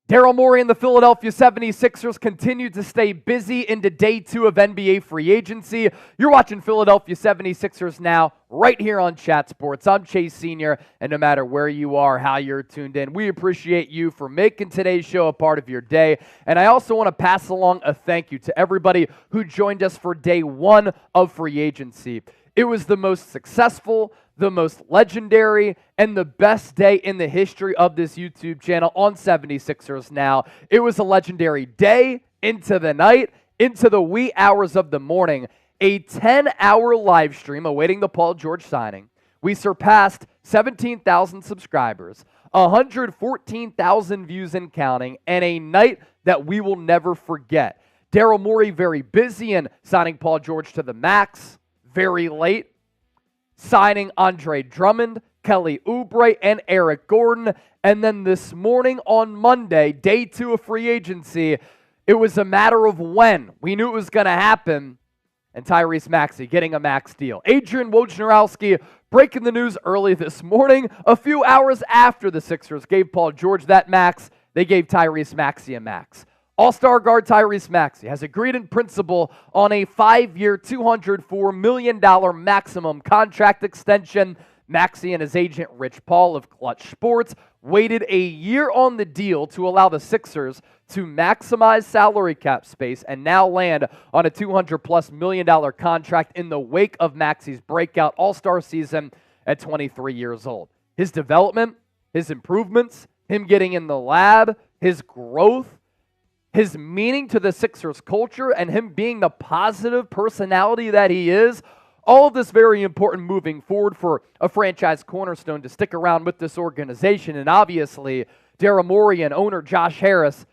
Daryl Morey and the Philadelphia 76ers continue to stay busy into day 2 of NBA free agency. You're watching Philadelphia 76ers now right here on Chat Sports. I'm Chase Sr., and no matter where you are, how you're tuned in, we appreciate you for making today's show a part of your day. And I also want to pass along a thank you to everybody who joined us for day 1 of free agency. It was the most successful, the most legendary, and the best day in the history of this YouTube channel on 76ers Now. It was a legendary day, into the night, into the wee hours of the morning. A 10-hour live stream awaiting the Paul George signing. We surpassed 17,000 subscribers, 114,000 views and counting, and a night that we will never forget. Daryl Morey very busy in signing Paul George to the max, very late, signing Andre Drummond, Kelly Oubre, and Eric Gordon. And then this morning on Monday, day 2 of free agency, it was a matter of when. We knew it was going to happen. And Tyrese Maxey getting a max deal. Adrian Wojnarowski breaking the news early this morning. A few hours after the Sixers gave Paul George that max, they gave Tyrese Maxey a max. All-star guard Tyrese Maxey has agreed in principle on a 5-year, $204 million maximum contract extension. Maxey and his agent Rich Paul of Clutch Sports waited a year on the deal to allow the Sixers to maximize salary cap space and now land on a $200+ million contract in the wake of Maxey's breakout All-Star season at 23 years old. His development, his improvements, him getting in the lab, his growth, his meaning to the Sixers culture, and him being the positive personality that he is, all of this very important moving forward for a franchise cornerstone to stick around with this organization. And obviously, Daryl Morey and owner Josh Harris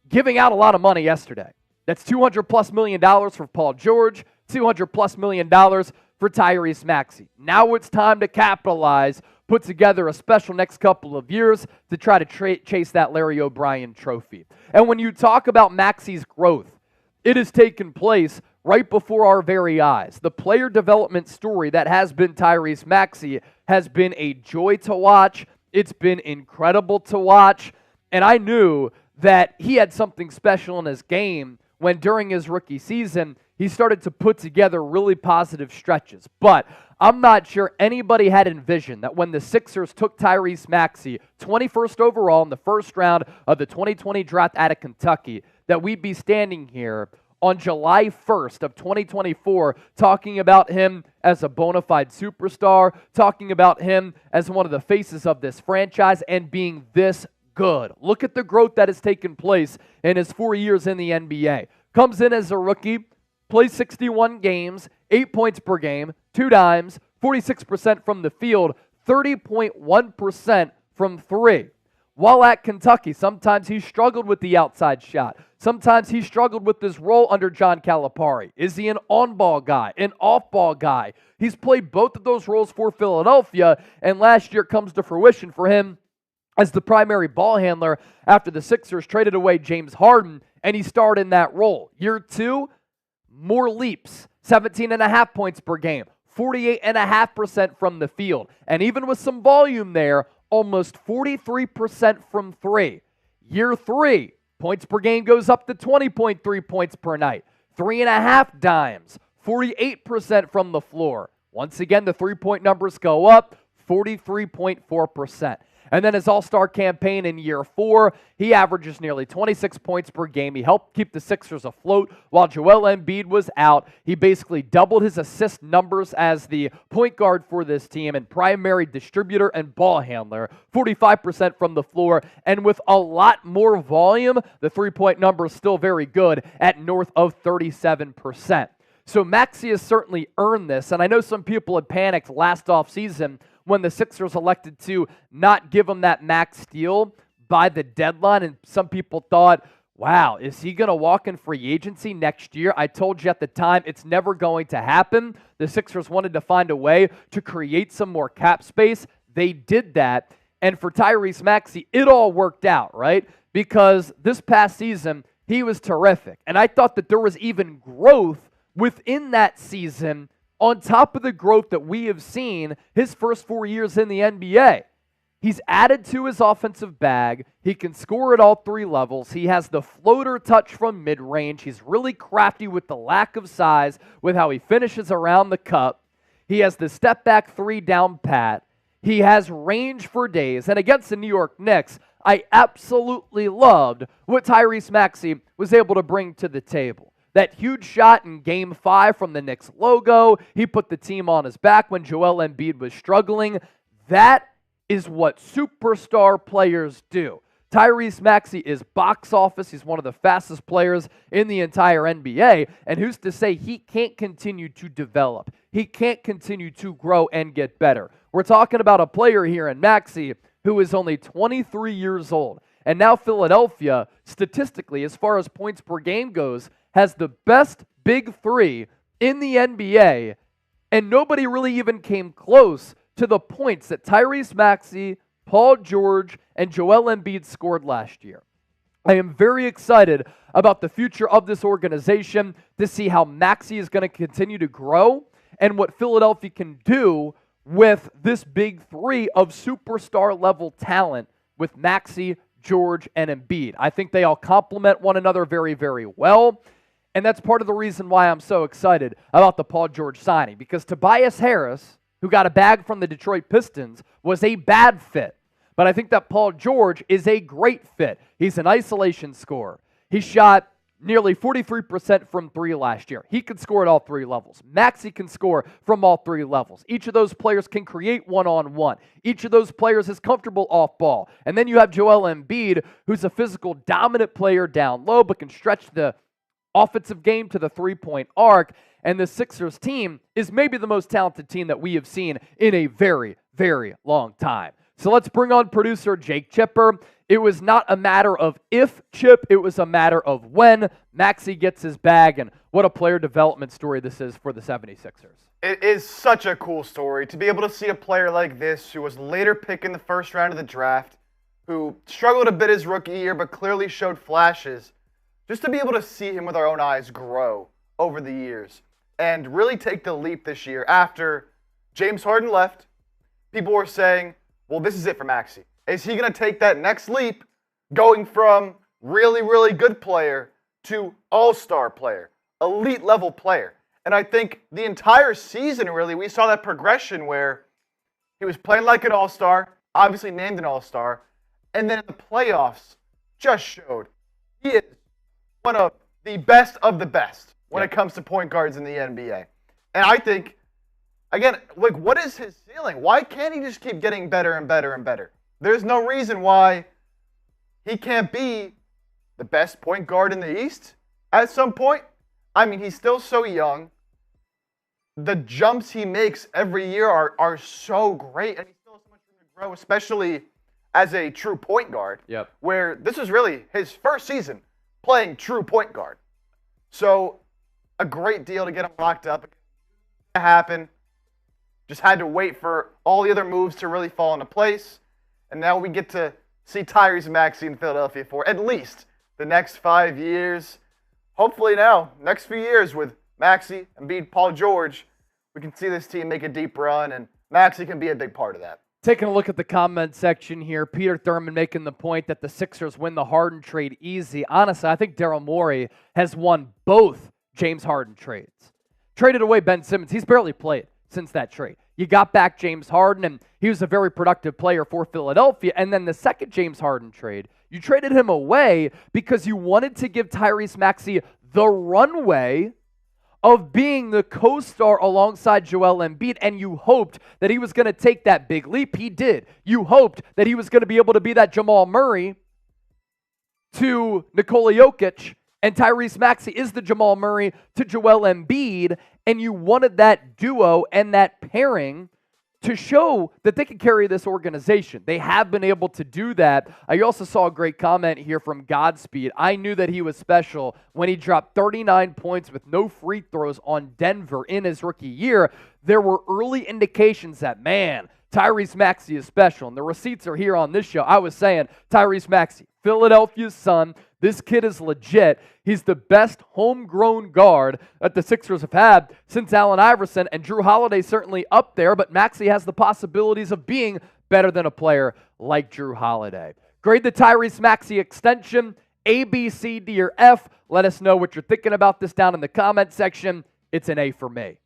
giving out a lot of money yesterday. That's $200+ million for Paul George, $200+ million for Tyrese Maxey. Now it's time to capitalize, put together a special next couple of years to try to chase that Larry O'Brien trophy. And when you talk about Maxey's growth, it has taken place right before our very eyes. The player development story that has been Tyrese Maxey has been a joy to watch. It's been incredible to watch. And I knew that he had something special in his game when during his rookie season, he started to put together really positive stretches. But I'm not sure anybody had envisioned that when the Sixers took Tyrese Maxey, 21st overall in the first round of the 2020 draft out of Kentucky, that we'd be standing here on July 1st of 2024 talking about him as a bona fide superstar, talking about him as one of the faces of this franchise and being this good. Look at the growth that has taken place in his 4 years in the NBA. Comes in as a rookie, plays 61 games, 8 points per game, 2 dimes, 46% from the field, 30.1% from 3. While at Kentucky, sometimes he struggled with the outside shot. Sometimes he struggled with his role under John Calipari. Is he an on-ball guy, an off-ball guy? He's played both of those roles for Philadelphia, and last year comes to fruition for him as the primary ball handler after the Sixers traded away James Harden, and he starred in that role. Year 2, more leaps, 17.5 points per game, 48.5% from the field. And even with some volume there, almost 43% from 3. Year 3, points per game goes up to 20.3 points per night, 3.5 dimes, 48% from the floor. Once again, the three-point numbers go up, 43.4%. And then his all-star campaign in year 4, he averages nearly 26 points per game. He helped keep the Sixers afloat while Joel Embiid was out. He basically doubled his assist numbers as the point guard for this team and primary distributor and ball handler, 45% from the floor. And with a lot more volume, the three-point number is still very good at north of 37%. So Maxey has certainly earned this, and I know some people had panicked last offseason when the Sixers elected to not give him that max deal by the deadline, and some people thought, wow, is he going to walk in free agency next year? I told you at the time it's never going to happen. The Sixers wanted to find a way to create some more cap space. They did that, and for Tyrese Maxey, it all worked out, right? Because this past season, he was terrific, and I thought that there was even growth within that season on top of the growth that we have seen his first 4 years in the NBA. He's added to his offensive bag. He can score at all three levels. He has the floater touch from mid-range. He's really crafty with the lack of size, with how he finishes around the cup. He has the step-back three down pat. He has range for days. And against the New York Knicks, I absolutely loved what Tyrese Maxey was able to bring to the table. That huge shot in Game 5 from the Knicks logo. He put the team on his back when Joel Embiid was struggling. That is what superstar players do. Tyrese Maxey is box office. He's one of the fastest players in the entire NBA. And who's to say he can't continue to develop? He can't continue to grow and get better. We're talking about a player here in Maxey who is only 23 years old. And now Philadelphia, statistically, as far as points per game goes, has the best big three in the NBA. And nobody really even came close to the points that Tyrese Maxey, Paul George, and Joel Embiid scored last year. I am very excited about the future of this organization to see how Maxey is going to continue to grow and what Philadelphia can do with this big three of superstar level talent with Maxey, George, and Embiid. I think they all complement one another very, very well. And that's part of the reason why I'm so excited about the Paul George signing, because Tobias Harris, who got a bag from the Detroit Pistons, was a bad fit. But I think that Paul George is a great fit. He's an isolation scorer. He shot nearly 43% from three last year. He can score at all three levels. Maxey can score from all three levels. Each of those players can create one-on-one. Each of those players is comfortable off ball. And then you have Joel Embiid, who's a physical dominant player down low, but can stretch the offensive game to the three-point arc. And the Sixers team is maybe the most talented team that we have seen in a very, very long time. So let's bring on producer Jake Chipper. It was not a matter of if, Chip, it was a matter of when Maxey gets his bag, and what a player development story this is for the 76ers. It is such a cool story to be able to see a player like this who was later picked in the first round of the draft, who struggled a bit his rookie year but clearly showed flashes, just to be able to see him with our own eyes grow over the years and really take the leap this year. After James Harden left, people were saying, well, this is it for Maxey. Is he going to take that next leap, going from really, really good player to all-star player, elite level player? And I think the entire season, really, we saw that progression where he was playing like an all-star, obviously named an all-star, and then in the playoffs just showed he is one of the best when it comes to point guards in the NBA. And I think, again, like, what is his ceiling? Why can't he just keep getting better and better and better? There's no reason why he can't be the best point guard in the East at some point. I mean, he's still so young. The jumps he makes every year are so great, and he still has so much room to grow, especially as a true point guard, where this is really his first season playing true point guard. So a great deal to get him locked up. It happened. Just had to wait for all the other moves to really fall into place. And now we get to see Tyrese Maxey in Philadelphia for at least the next 5 years. Hopefully now, next few years with Maxey, Embiid, Paul George, we can see this team make a deep run, and Maxey can be a big part of that. Taking a look at the comment section here, Peter Thurman making the point that the Sixers win the Harden trade easy. Honestly, I think Daryl Morey has won both James Harden trades. Traded away Ben Simmons. He's barely played since that trade. You got back James Harden, and he was a very productive player for Philadelphia. And then the second James Harden trade, you traded him away because you wanted to give Tyrese Maxey the runway of being the co-star alongside Joel Embiid, and you hoped that he was going to take that big leap. He did. You hoped that he was going to be able to be that Jamal Murray to Nikola Jokic, and Tyrese Maxey is the Jamal Murray to Joel Embiid, and you wanted that duo and that pairing to show that they could carry this organization. They have been able to do that. I also saw a great comment here from Godspeed. I knew that he was special when he dropped 39 points with no free throws on Denver in his rookie year. There were early indications that, man, Tyrese Maxey is special, and the receipts are here on this show. I was saying, Tyrese Maxey, Philadelphia's son, this kid is legit. He's the best homegrown guard that the Sixers have had since Allen Iverson, and Drew Holiday certainly up there, but Maxey has the possibilities of being better than a player like Jrue Holiday. Grade the Tyrese Maxey extension, A, B, C, D, or F. Let us know what you're thinking about this down in the comment section. It's an A for me.